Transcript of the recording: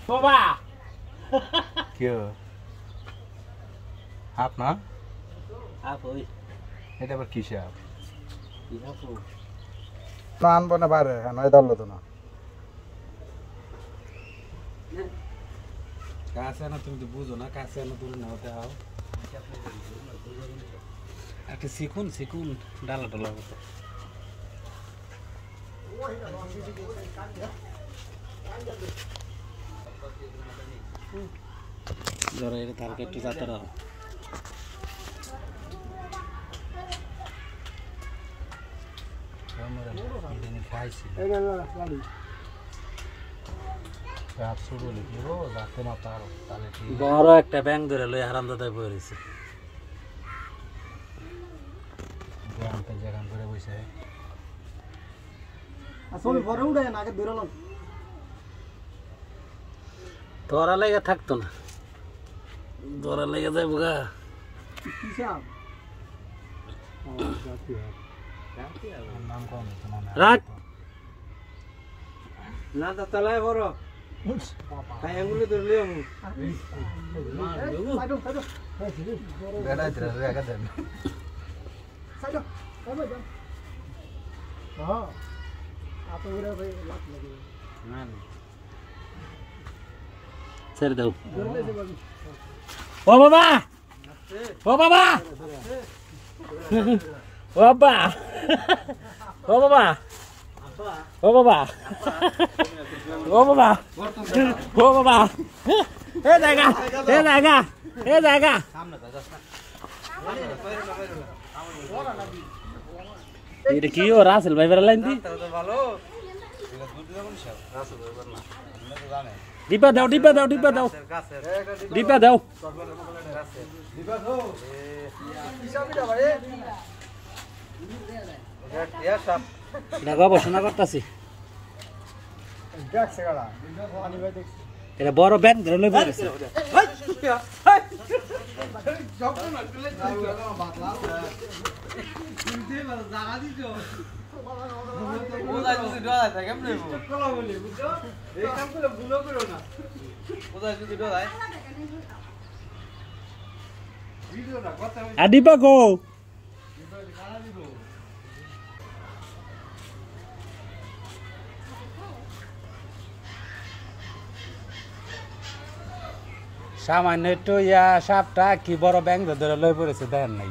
বাবা কি হাফ না হাফ ওই এটা আবার কিসে হাফ হাফ না আনবো না বাইরে নয় ধরলো তো না কাছে না তুমি তো বুঝো না কাছে না তুমি না হতে হাও একটা শিখুন ডালা ডালা মতো ধরো এটা তারকে একটু যাতে রাখো খাইছি বড় একটা ব্যাং ধরে লই হারাম দাদায় বয়ে রয়েছে যেখান করে বসে তোরা লেগে থাকতো না তোরা লেগে যাইব গা নাম কম রাখ না তা তলায় বড় তাই আঙ্গুলে ধরলে আমি বেড়াই দিলে রেখে দেন ছেড়ে দাও ও বাবা ও বাবা ও বাবা ও বাবা ও বাবা ও বাবা ও বাবা এ জায়গা এ জায়গা এ জায়গা এটা কি ও রাসেল ভাই বের লাইন দি ডিপা দাও ডিপা দাও ডিপা দাও ডিপা দাও গবেষণা করতেছি এটা বড় ব্যাংক ধরে লই পড়েছে আদিপা গো সামান্য একটু ইয়া সাপটা কি বড় ব্যাংক ধরে লই পড়েছে দেখেন নাই